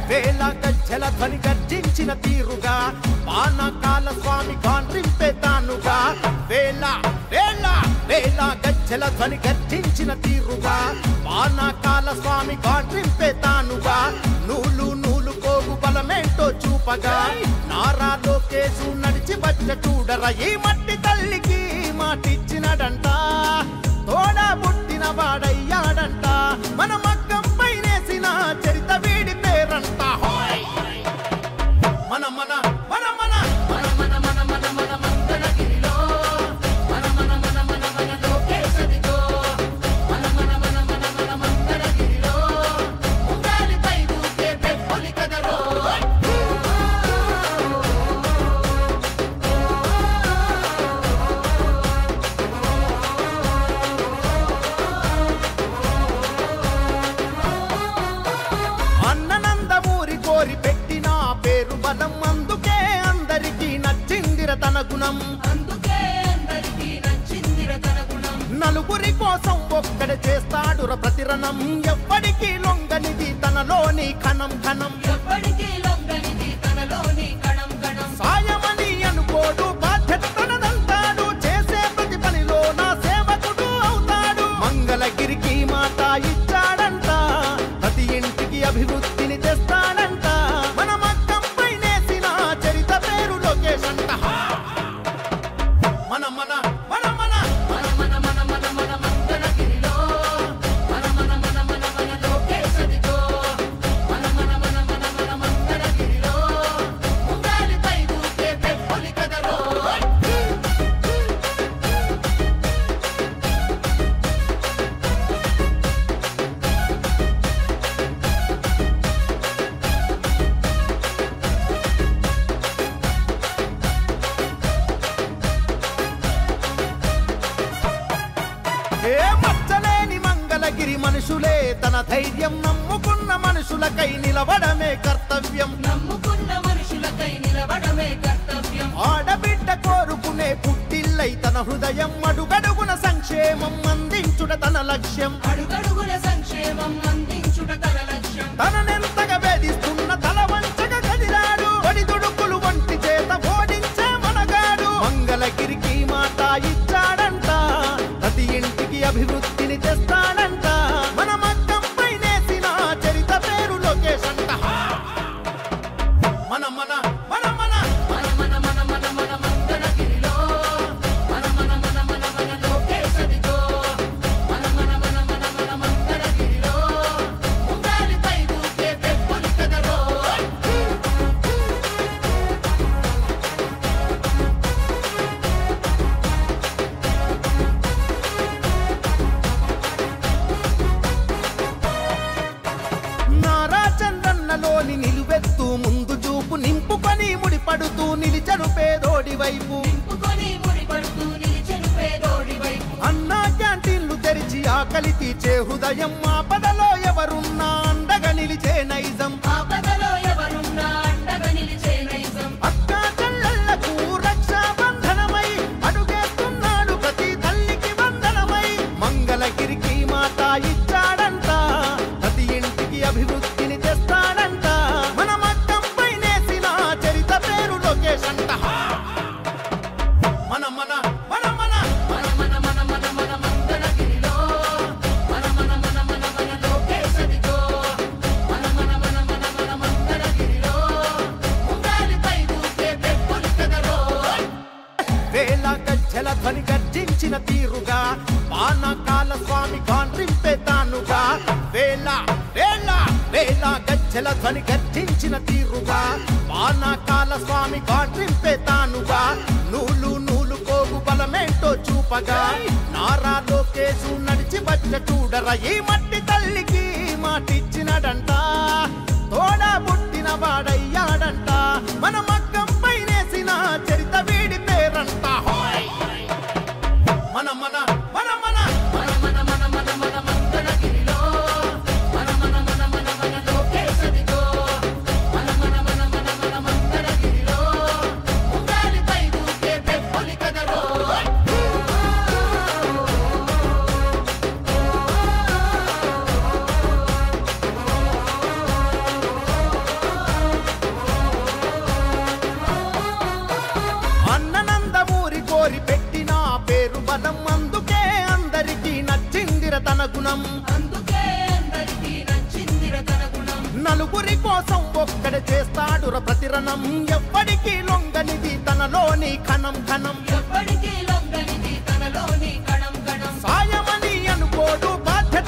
వేల గజ్జల ధ్వని గర్జించిన తీరుగా పానకాల స్వామి గాండ్రింపే తానుగా వేల వేల వేల గజ్జల ధ్వని గర్జించిన తీరుగా పానకాల స్వామి గాండ్రింపే తానుగా నూలు నూలు కోగు బలమేంటో చూపగా నారా లోకేశు నడిచి వచ్చ చూడర ఈ మట్టి తల్లికి మాటిచ్చినడంట తోడా పుట్టిన వాడయ్యాడంట మన మగ్గం పైనేసిన చరిత వీడి పేరంట మన మన మన మన మన మన మన మన మన మంగళగిరిలో మన మన మన మన మన లోకేశదిగో మన మన మన మన మన మంగళగిరిలో ఉండాలిపై దూకే పెప్పొలి కదరో కోరి పెట్టిన పేరు బలం అందుకే అందరికీ నచ్చిందిర తన గుణం నలుగురి కోసం ఒక్కడే చేస్తాడుర ప్రతిరణం ఎవ్వడికి లొంగనిది తనలోని కణం కణం సాయమని అనుకోడు బాధ్యత తనదంటాడు చేసే ప్రతి పనిలో నా సేవకుడు అవుతాడు మంగళగిరికి మాట ఇచ్చాడంట ప్రతి ఇంటికి అభివృద్ధిని తెస్తాడంట మన మగ్గం పైనేసిన చరిత పేరు లోకేశ్ అంట మన మన మన మన మన మన మన మన మన మంగళగిరిలో మన మన మన మన మన లోకేశదిగో మన మన మన మన మన మంగళగిరిలో ఉండాలిపై దూకే పెప్పొలి కదరో మచ్చలేని మంగళగిరి మనుషులే తన ధైర్యం నమ్ముకున్న మనుషులకై నిలబడమే కర్తవ్యం ఆడబిడ్డ కోరుకునే పుట్టిల్లై తన హృదయం అడుగడుగున సంక్షేమం అందించుట తన లక్ష్యం తననెంతగా వేధిస్తున్న తల వంచగా కదిలాడు ఒడిదుడుకులు వంటి చేత ఓడించే మనగాడు మంగళగిరికి మాట ఇచ్చాడంట ప్రతి ఇంటికి అభివృద్ధిని తెస్తాడంట మన మగ్గం పైనేసిన చరిత పేరు లోకేశ్ అంట మన మన మన మన మన మన మన మన మన మంగళగిరిలో మన మన మన మన మన లోకేశదిగో మన మన మన మన మన మంగళగిరిలో ఉండాలిపై దూకే పెప్పొలి కదరో నారా చంద్రన్నలోని నిలువెత్తు ముందు చూపు నింపుకొని ముడిపడుతూ నిలిచను పేదోడి వైపు అన్నా క్యాంటీన్లు తెరిచి ఆకలి తీర్చే హృదయం ఆపదలో ఎవరున్నా అండగా నిలిచే నైజం అక్కా చెల్లెళ్లకు రక్షాబంధనమై అడుగేస్తున్నాడు ప్రతి తల్లికి వందనమై మంగళగిరికి మాట ఇచ్చాడంట ప్రతి ఇంటికి అభివృద్ధిని తెస్తాడంట మన మగ్గం పైనేసిన చరిత పేరు లోకేశ్ అంట మన మన మన మన మన మన మన మన మన మంగళగిరిలో మన మన మన మన మన లోకేశదిగో మన మన మన మన మన మంగళగిరిలో ఉండాలిపై దూకే పెప్పొలి కదరో వేల గజ్జల ధ్వని గర్జించిన తీరుగా పానకాల స్వామి గాండ్రింపే తానుగా వేల వేల వేల గజ్జల ధ్వని గర్జించిన తీరుగా పానకాల స్వామి గాండ్రింపే తానుగా నూలు నూలు కోగు బలమేంటో చూపగా నారా లోకేశు నడిచి వచ్చ చూడర ఈ మట్టి తల్లికి మాటిచ్చినడంట తోడా పుట్టిన వాడయ్యాడంట మన మగ్గం పైనేసిన చరిత వీడి పేరంట మన మన మన మన మన మన మన మన మన మంగళగిరిలో మన మన మన మన మన లోకేశదిగో మన మన మన మన మన మంగళగిరిలో ఉండాలిపై దూకే పెప్పొలి కదరో నలుగురి కోసం ఒక్కడే చేస్తాడు ప్రతిరణం ఎప్పటికీ లొంగనిది తనలోని కణం కణం సాయమని అనుకోడు బాధ్యత